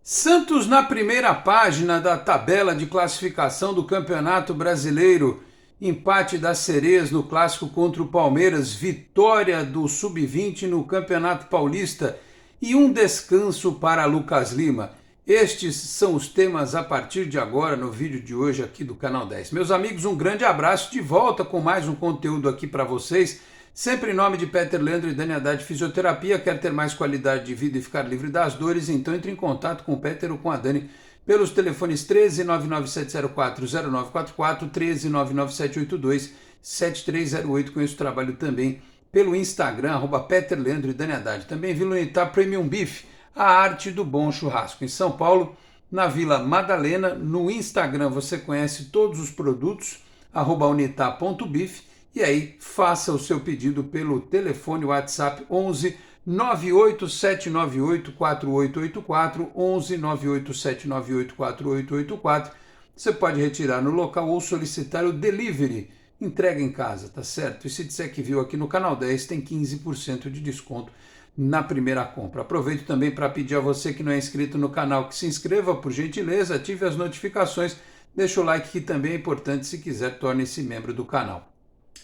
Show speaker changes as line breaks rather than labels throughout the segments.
Santos na primeira página da tabela de classificação do Campeonato Brasileiro. Empate das Sereias no clássico contra o Palmeiras, vitória do Sub-20 no Campeonato Paulista e um descanso para Lucas Lima. Estes são os temas a partir de agora no vídeo de hoje aqui do Canal 10. Meus amigos, um grande abraço, de volta com mais um conteúdo aqui para vocês. Sempre em nome de Peter Leandro e Dani Haddad Fisioterapia. Quer ter mais qualidade de vida e ficar livre das dores? Então entre em contato com o Peter ou com a Dani pelos telefones 13 99704 0944, 13 99782 7308. Conheço o trabalho também pelo Instagram, Peter Leandro e Dani Haddad. Também Vila Unitar Premium Beef, a arte do bom churrasco. Em São Paulo, na Vila Madalena, no Instagram você conhece todos os produtos, @unitar.beef. E aí, faça o seu pedido pelo telefone WhatsApp 11 98798 4884, 11 98798 4884. Você pode retirar no local ou solicitar o delivery, entrega em casa, tá certo? E se disser que viu aqui no Canal 10, tem 15% de desconto na primeira compra. Aproveito também para pedir a você que não é inscrito no canal que se inscreva, por gentileza, ative as notificações, deixa o like que também é importante, se quiser torne-se membro do canal.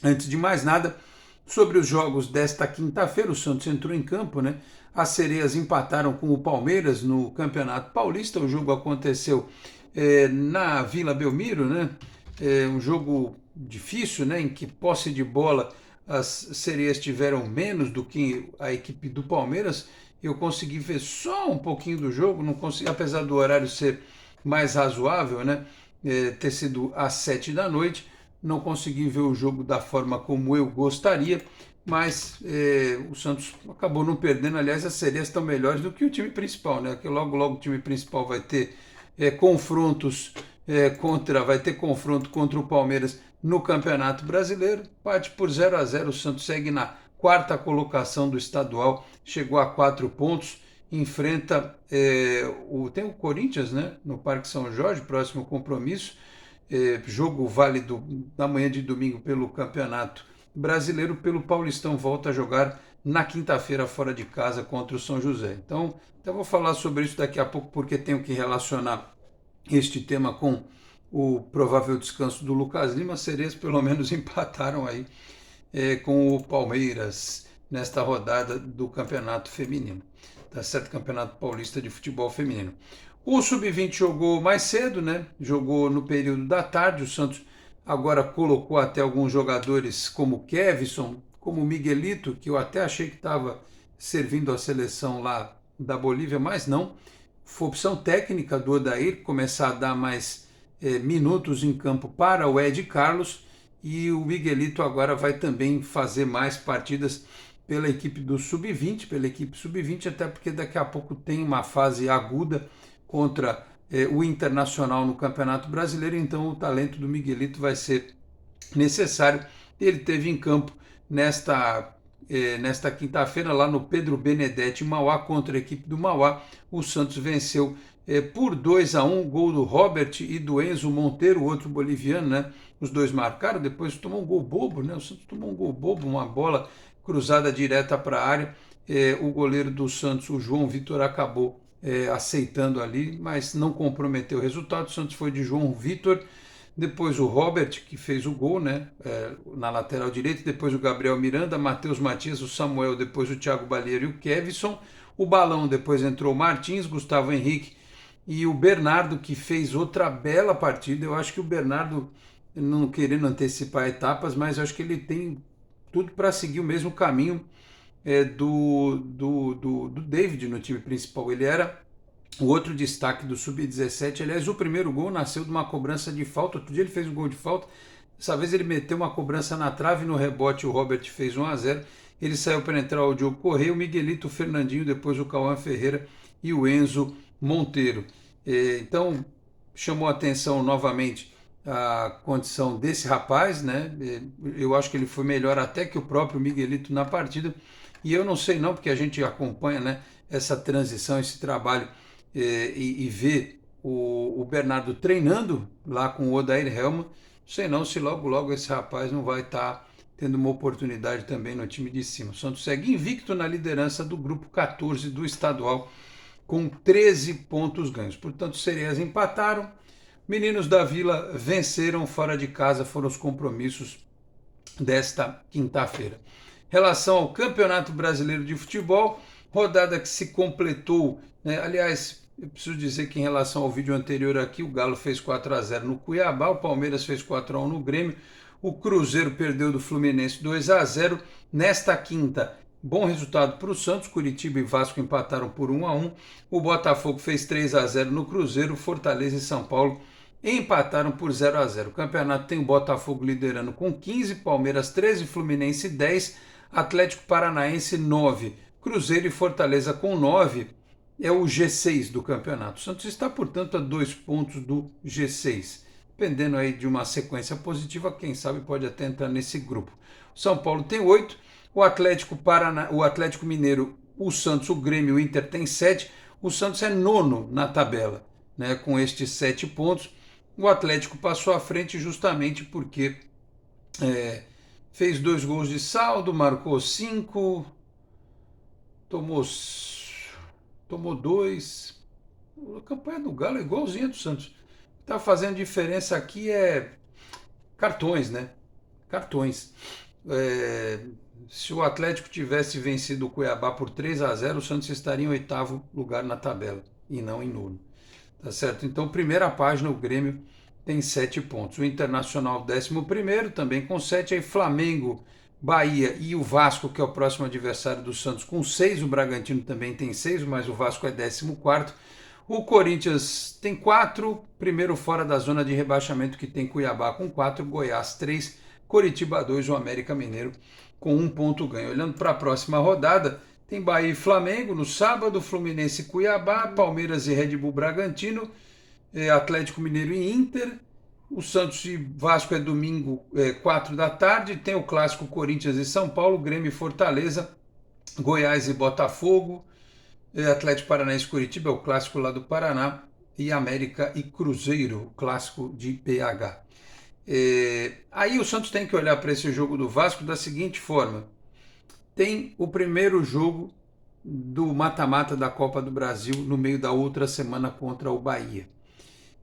Antes de mais nada, sobre os jogos desta quinta-feira, o Santos entrou em campo, né? As Sereias empataram com o Palmeiras no Campeonato Paulista. O jogo aconteceu na Vila Belmiro, né? Um jogo difícil, né? Em que posse de bola as Sereias tiveram menos do que a equipe do Palmeiras. Eu consegui ver só um pouquinho do jogo, não consegui, apesar do horário ser mais razoável, né? Ter sido às 7 da noite. Não consegui ver o jogo da forma como eu gostaria, mas o Santos acabou não perdendo. Aliás, as Sereias estão melhores do que o time principal, né? Que logo o time principal vai ter confrontos vai ter confronto contra o Palmeiras no Campeonato Brasileiro. Empate por 0-0, o Santos segue na quarta colocação do estadual, chegou a 4 pontos, enfrenta tem o Corinthians, né? No Parque São Jorge, próximo compromisso. Jogo válido na manhã de domingo pelo Campeonato Brasileiro. Pelo Paulistão volta a jogar na quinta-feira fora de casa contra o São José. Então, eu vou falar sobre isso daqui a pouco, porque tenho que relacionar este tema com o provável descanso do Lucas Lima. As Sereias pelo menos empataram aí com o Palmeiras nesta rodada do Campeonato Feminino, tá certo? Campeonato Paulista de Futebol Feminino. O Sub-20 jogou mais cedo, né? Jogou no período da tarde. O Santos agora colocou até alguns jogadores como Kevson, como Miguelito, que eu até achei que estava servindo a seleção lá da Bolívia, mas não. Foi opção técnica do Odair começar a dar mais minutos em campo para o Ed Carlos, e o Miguelito agora vai também fazer mais partidas pela equipe do Sub-20, pela equipe Sub-20, até porque daqui a pouco tem uma fase aguda contra o Internacional no Campeonato Brasileiro. Então o talento do Miguelito vai ser necessário. Ele teve em campo nesta quinta-feira lá no Pedro Benedetti, Mauá, contra a equipe do Mauá. O Santos venceu por 2-1, gol do Robert e do Enzo Monteiro, outro boliviano, né? Os dois marcaram, depois tomou um gol bobo, né? O Santos tomou um gol bobo, uma bola cruzada direta para a área. O goleiro do Santos, o João Vitor, acabou aceitando ali, mas não comprometeu o resultado. O Santos foi de João Vitor, depois o Robert, que fez o gol, né, na lateral direita, depois o Gabriel Miranda, Matheus Matias, o Samuel, depois o Thiago Balieiro e o Kevson. O Balão, depois entrou o Martins, Gustavo Henrique e o Bernardo, que fez outra bela partida. Eu acho que o Bernardo, não querendo antecipar etapas, mas eu acho que ele tem tudo para seguir o mesmo caminho do David no time principal. Ele era o outro destaque do Sub-17. Aliás, o primeiro gol nasceu de uma cobrança de falta. Outro dia ele fez um gol de falta. Dessa vez ele meteu uma cobrança na trave, no rebote o Robert fez 1-0. Ele saiu para entrar o Diogo Correia, o Miguelito, o Fernandinho, depois o Cauã Ferreira e o Enzo Monteiro. Então, chamou a atenção novamente a condição desse rapaz, né? Eu acho que ele foi melhor até que o próprio Miguelito na partida. E eu não sei não, porque a gente acompanha, né, essa transição, esse trabalho, e vê o Bernardo treinando lá com o Odair Helman. Não sei não se logo esse rapaz não vai estar tendo uma oportunidade também no time de cima. O Santos segue invicto na liderança do grupo 14 do estadual com 13 pontos ganhos. Portanto, Sereias empataram. Meninos da Vila venceram fora de casa, foram os compromissos desta quinta-feira. Em relação ao Campeonato Brasileiro de Futebol, rodada que se completou, né? Aliás, eu preciso dizer que em relação ao vídeo anterior aqui, o Galo fez 4-0 no Cuiabá, o Palmeiras fez 4-1 no Grêmio, o Cruzeiro perdeu do Fluminense 2-0. Nesta quinta, bom resultado para o Santos, Curitiba e Vasco empataram por 1-1, o Botafogo fez 3-0 no Cruzeiro, Fortaleza e São Paulo empataram por 0-0. O campeonato tem o Botafogo liderando com 15, Palmeiras 13, Fluminense 10, Atlético Paranaense 9, Cruzeiro e Fortaleza com 9, é o G6 do campeonato. O Santos está, portanto, a 2 pontos do G6. Dependendo aí de uma sequência positiva, quem sabe pode até entrar nesse grupo. O São Paulo tem 8, o Atlético Mineiro, o Santos, o Grêmio, o Inter tem 7, o Santos é nono na tabela, né, com estes 7 pontos. O Atlético passou à frente justamente porque fez 2 gols de saldo, marcou 5, tomou 2. A campanha do Galo é igualzinha do Santos. O que está fazendo diferença aqui é cartões, né? Cartões. Se o Atlético tivesse vencido o Cuiabá por 3-0, o Santos estaria em 8º lugar na tabela e não em 9º. Tá certo? Então, primeira página, o Grêmio tem 7 pontos. O Internacional, 11º, também com 7. Aí Flamengo, Bahia e o Vasco, que é o próximo adversário do Santos, com 6. O Bragantino também tem 6, mas o Vasco é 14º. O Corinthians tem 4, primeiro fora da zona de rebaixamento, que tem Cuiabá com 4, Goiás 3, Coritiba 2, o América Mineiro com 1 ponto ganho. Olhando para a próxima rodada, tem Bahia e Flamengo no sábado, Fluminense e Cuiabá, Palmeiras e Red Bull Bragantino, Atlético Mineiro e Inter. O Santos e Vasco é domingo, 4 da tarde. Tem o clássico Corinthians e São Paulo, Grêmio e Fortaleza, Goiás e Botafogo, Atlético Paranaense e Curitiba é o clássico lá do Paraná, e América e Cruzeiro, o clássico de PH. Aí o Santos tem que olhar para esse jogo do Vasco da seguinte forma: tem o primeiro jogo do mata-mata da Copa do Brasil no meio da outra semana contra o Bahia.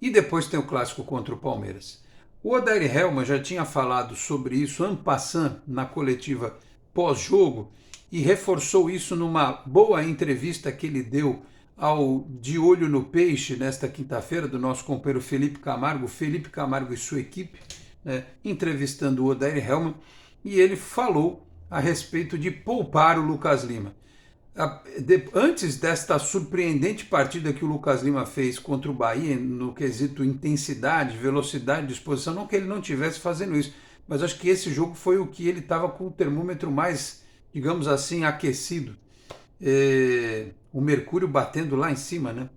E depois tem o clássico contra o Palmeiras. O Odair Hellmann já tinha falado sobre isso en passant na coletiva pós-jogo e reforçou isso numa boa entrevista que ele deu ao De Olho no Peixe nesta quinta-feira, do nosso companheiro Felipe Camargo e sua equipe, né, entrevistando o Odair Hellmann, e ele falou a respeito de poupar o Lucas Lima. Antes desta surpreendente partida que o Lucas Lima fez contra o Bahia, no quesito intensidade, velocidade, disposição, não que ele não estivesse fazendo isso, mas acho que esse jogo foi o que ele estava com o termômetro mais, digamos assim, aquecido. O mercúrio batendo lá em cima, né?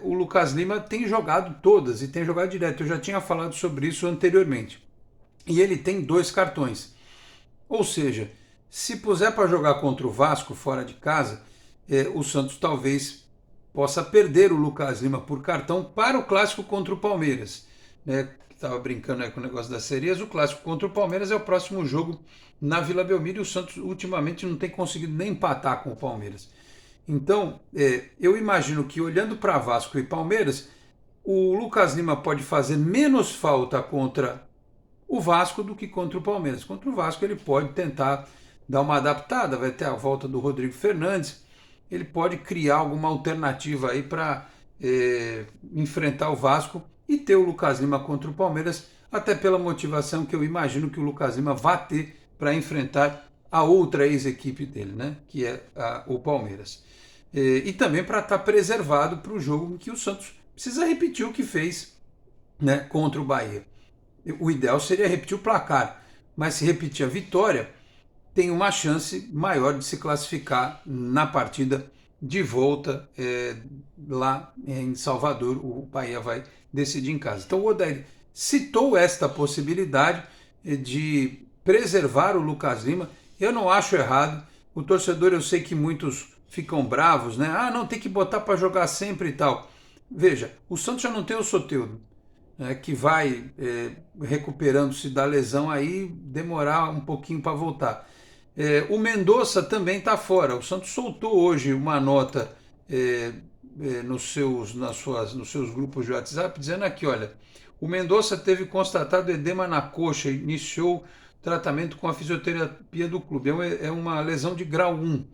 O Lucas Lima tem jogado todas e tem jogado direto. Eu já tinha falado sobre isso anteriormente. E ele tem 2 cartões. Ou seja, se puser para jogar contra o Vasco fora de casa, o Santos talvez possa perder o Lucas Lima por cartão para o clássico contra o Palmeiras, né? Estava brincando aí com o negócio das Sereias. O clássico contra o Palmeiras é o próximo jogo na Vila Belmiro e o Santos ultimamente não tem conseguido nem empatar com o Palmeiras. Então, eu imagino que olhando para Vasco e Palmeiras, o Lucas Lima pode fazer menos falta contra o Vasco do que contra o Palmeiras. Contra o Vasco ele pode tentar dar uma adaptada, vai ter a volta do Rodrigo Fernandes, ele pode criar alguma alternativa aí para enfrentar o Vasco e ter o Lucas Lima contra o Palmeiras, até pela motivação que eu imagino que o Lucas Lima vai ter para enfrentar a outra ex-equipe dele, né, que é o Palmeiras. E também para estar preservado para o jogo em que o Santos precisa repetir o que fez, né, contra o Bahia. O ideal seria repetir o placar, mas se repetir a vitória, tem uma chance maior de se classificar na partida de volta lá em Salvador. O Bahia vai decidir em casa. Então o Odair citou esta possibilidade de preservar o Lucas Lima. Eu não acho errado. O torcedor, eu sei que muitos ficam bravos, né? Ah, não, tem que botar para jogar sempre e tal. Veja, o Santos já não tem o Soteldo, né, que vai recuperando-se da lesão aí, demorar um pouquinho para voltar. O Mendonça também está fora. O Santos soltou hoje uma nota nos seus grupos de WhatsApp, dizendo aqui, olha, o Mendonça teve constatado edema na coxa, iniciou tratamento com a fisioterapia do clube. É uma lesão de grau 1,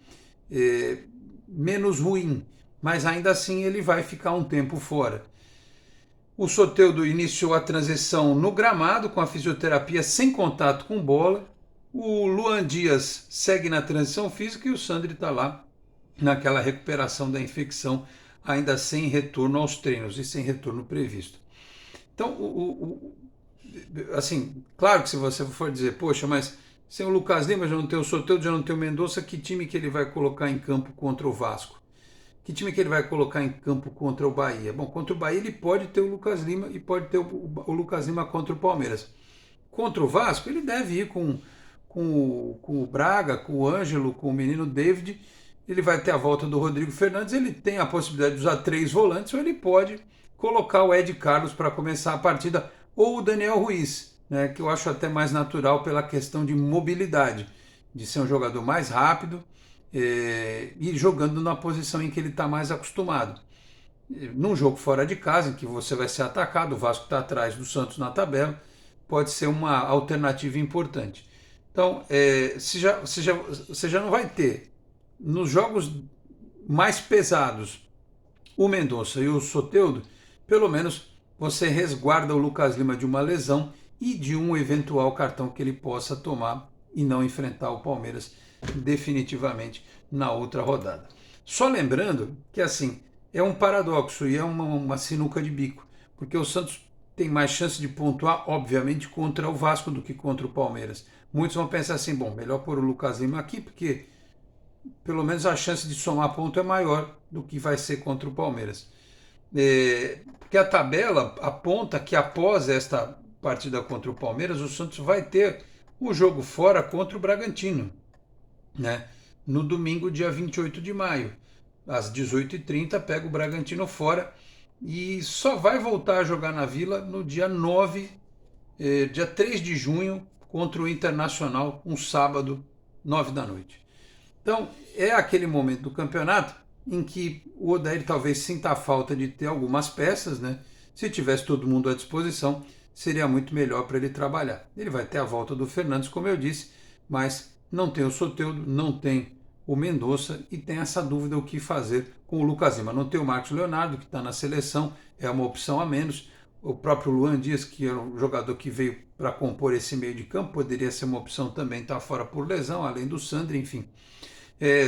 menos ruim, mas ainda assim ele vai ficar um tempo fora. O Soteldo iniciou a transição no gramado com a fisioterapia sem contato com bola. O Luan Dias segue na transição física e o Sandri está lá naquela recuperação da infecção, ainda sem retorno aos treinos e sem retorno previsto. Então, assim, claro que se você for dizer, poxa, mas sem o Lucas Lima, já não tem o Soteldo, já não tem o Mendonça, que time que ele vai colocar em campo contra o Vasco? Que time que ele vai colocar em campo contra o Bahia? Bom, contra o Bahia ele pode ter o Lucas Lima e pode ter o Lucas Lima contra o Palmeiras. Contra o Vasco ele deve ir com o Braga, com o Ângelo, com o menino David. Ele vai ter a volta do Rodrigo Fernandes, ele tem a possibilidade de usar 3 volantes ou ele pode colocar o Ed Carlos para começar a partida ou o Daniel Ruiz, né, que eu acho até mais natural pela questão de mobilidade, de ser um jogador mais rápido, e jogando na posição em que ele está mais acostumado. Num jogo fora de casa, em que você vai ser atacado, o Vasco está atrás do Santos na tabela, pode ser uma alternativa importante. Então, você já não vai ter, nos jogos mais pesados, o Mendonça e o Soteldo, pelo menos você resguarda o Lucas Lima de uma lesão e de um eventual cartão que ele possa tomar e não enfrentar o Palmeiras definitivamente na outra rodada. Só lembrando que assim é um paradoxo e é uma sinuca de bico, porque o Santos tem mais chance de pontuar, obviamente, contra o Vasco do que contra o Palmeiras. Muitos vão pensar assim, bom, melhor pôr o Lucas Lima aqui, porque pelo menos a chance de somar ponto é maior do que vai ser contra o Palmeiras. Porque a tabela aponta que após esta partida contra o Palmeiras, o Santos vai ter o jogo fora contra o Bragantino, né? No domingo, dia 28 de maio, às 18h30, pega o Bragantino fora e só vai voltar a jogar na Vila no dia 3 de junho, contra o Internacional, um sábado, 9 da noite. Então, é aquele momento do campeonato em que o Odair talvez sinta a falta de ter algumas peças, né? Se tivesse todo mundo à disposição, seria muito melhor para ele trabalhar. Ele vai ter a volta do Fernandes, como eu disse, mas não tem o Soteldo, não tem o Mendonça e tem essa dúvida o que fazer com o Lucas Lima. Não tem o Marcos Leonardo, que está na seleção, é uma opção a menos. O próprio Luan Dias, que é um jogador que veio para compor esse meio de campo, poderia ser uma opção também, está fora por lesão, além do Sandri, enfim.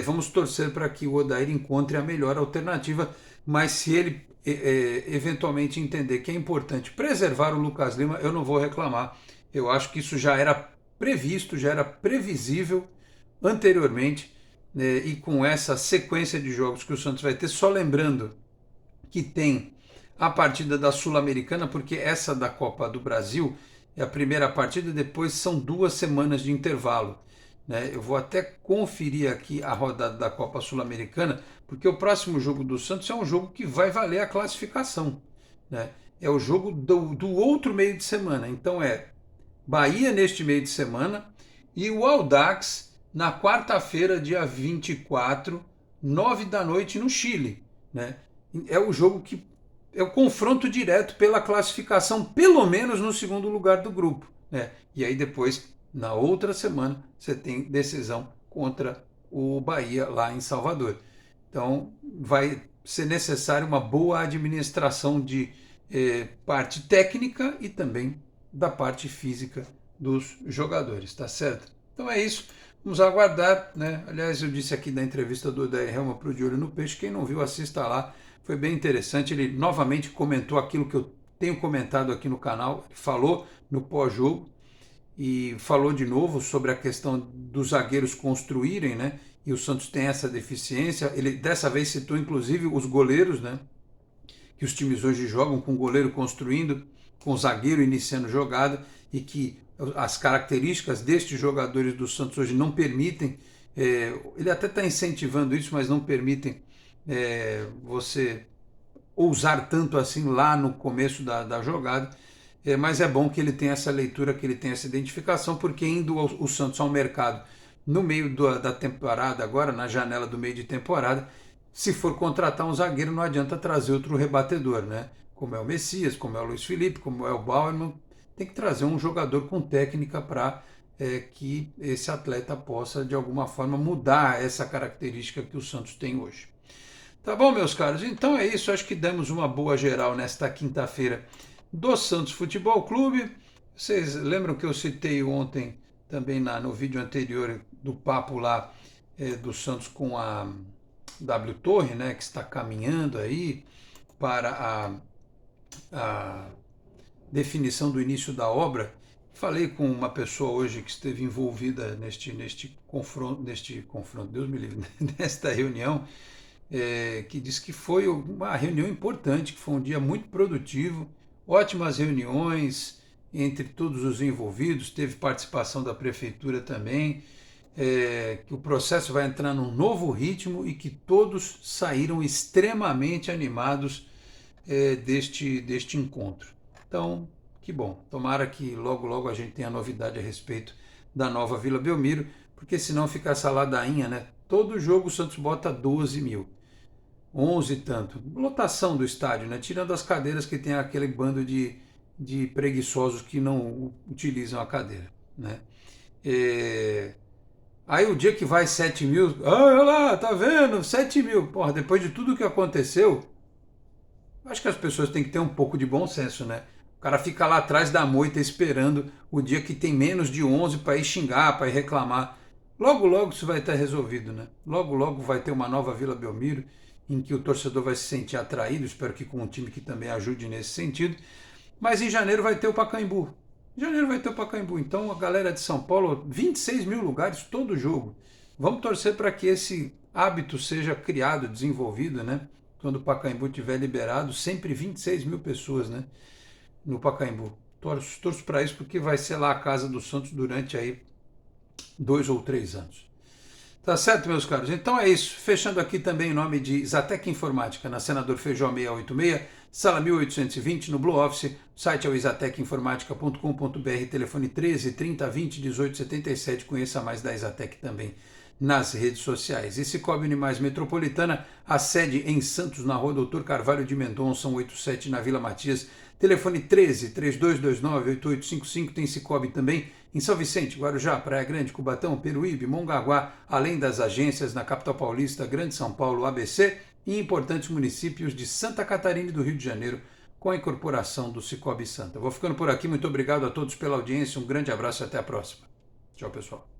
Vamos torcer para que o Odair encontre a melhor alternativa, mas se ele eventualmente entender que é importante preservar o Lucas Lima, eu não vou reclamar. Eu acho que isso já era previsto, já era previsível anteriormente, e com essa sequência de jogos que o Santos vai ter, só lembrando que tem a partida da Sul-Americana, porque essa da Copa do Brasil é a primeira partida, depois são 2 semanas de intervalo. Eu vou até conferir aqui a rodada da Copa Sul-Americana, porque o próximo jogo do Santos é um jogo que vai valer a classificação. É o jogo do outro meio de semana. Então é Bahia neste meio de semana e o Audax na quarta-feira, dia 24, 9 da noite no Chile. É o jogo que é o confronto direto pela classificação, pelo menos no segundo lugar do grupo. E aí depois, na outra semana, você tem decisão contra o Bahia lá em Salvador. Então vai ser necessário uma boa administração de parte técnica e também da parte física dos jogadores, tá certo? Então é isso, vamos aguardar, Aliás, eu disse aqui da entrevista do Odair Helma para o De Olho no Peixe, quem não viu, assista lá, foi bem interessante, ele novamente comentou aquilo que eu tenho comentado aqui no canal, ele falou no pós-jogo e falou de novo sobre a questão dos zagueiros construírem, e o Santos tem essa deficiência, ele dessa vez citou inclusive os goleiros, que os times hoje jogam com o goleiro construindo, com o zagueiro iniciando jogada, e que as características destes jogadores do Santos hoje não permitem, ele até está incentivando isso, mas não permitem você ousar tanto assim lá no começo da jogada, mas é bom que ele tenha essa leitura, que ele tenha essa identificação, porque indo o Santos ao mercado no meio da temporada agora, na janela do meio de temporada, se for contratar um zagueiro, não adianta trazer outro rebatedor, né? Como é o Messias, como é o Luiz Felipe, como é o Bauerman, tem que trazer um jogador com técnica para que esse atleta possa, de alguma forma, mudar essa característica que o Santos tem hoje. Tá bom, meus caros? Então é isso. Acho que demos uma boa geral nesta quinta-feira do Santos Futebol Clube. Vocês lembram que eu citei ontem, também no vídeo anterior, do papo lá do Santos com a W Torre, né, que está caminhando aí para a definição do início da obra. Falei com uma pessoa hoje que esteve envolvida neste confronto, Deus me livre, nesta reunião, que disse que foi uma reunião importante, que foi um dia muito produtivo, ótimas reuniões entre todos os envolvidos, teve participação da prefeitura também, que o processo vai entrar num novo ritmo e que todos saíram extremamente animados deste encontro. Então, que bom. Tomara que logo, logo a gente tenha novidade a respeito da nova Vila Belmiro, porque senão fica essa ladainha, né? Todo jogo o Santos bota 12 mil. 11 e tanto. Lotação do estádio, né? Tirando as cadeiras que tem aquele bando de preguiçosos que não utilizam a cadeira, né? Aí o dia que vai 7 mil, olha lá, tá vendo? 7 mil. Porra, depois de tudo que aconteceu, acho que as pessoas têm que ter um pouco de bom senso, né? O cara fica lá atrás da moita esperando o dia que tem menos de 11 para ir xingar, para ir reclamar. Logo, logo isso vai estar resolvido, né? Logo, logo vai ter uma nova Vila Belmiro em que o torcedor vai se sentir atraído, espero que com um time que também ajude nesse sentido. Mas em janeiro vai ter o Pacaembu. Em janeiro vai ter o Pacaembu. Então a galera de São Paulo, 26 mil lugares todo jogo. Vamos torcer para que esse hábito seja criado, desenvolvido, né? Quando o Pacaembu estiver liberado, sempre 26 mil pessoas, né? No Pacaembu. Torço para isso porque vai ser lá a casa do Santos durante aí 2 ou 3 anos. Tá certo, meus caros? Então é isso. Fechando aqui também em nome de Zatec Informática, na Senador Feijó 686, sala 1820, no Blue Office. O site é o exatecinformatica.com.br, telefone 13 30 20 18 77. Conheça mais da Exatec também nas redes sociais. E Cicobi Unimais Metropolitana, a sede em Santos, na rua Doutor Carvalho de Mendonça, 187, na Vila Matias. Telefone 13 3229 8855. Tem Cicobi também em São Vicente, Guarujá, Praia Grande, Cubatão, Peruíbe, Mongaguá, além das agências na capital paulista, Grande São Paulo, ABC e importantes municípios de Santa Catarina e do Rio de Janeiro, com a incorporação do Cicobi Santa. Vou ficando por aqui, muito obrigado a todos pela audiência, um grande abraço e até a próxima. Tchau, pessoal.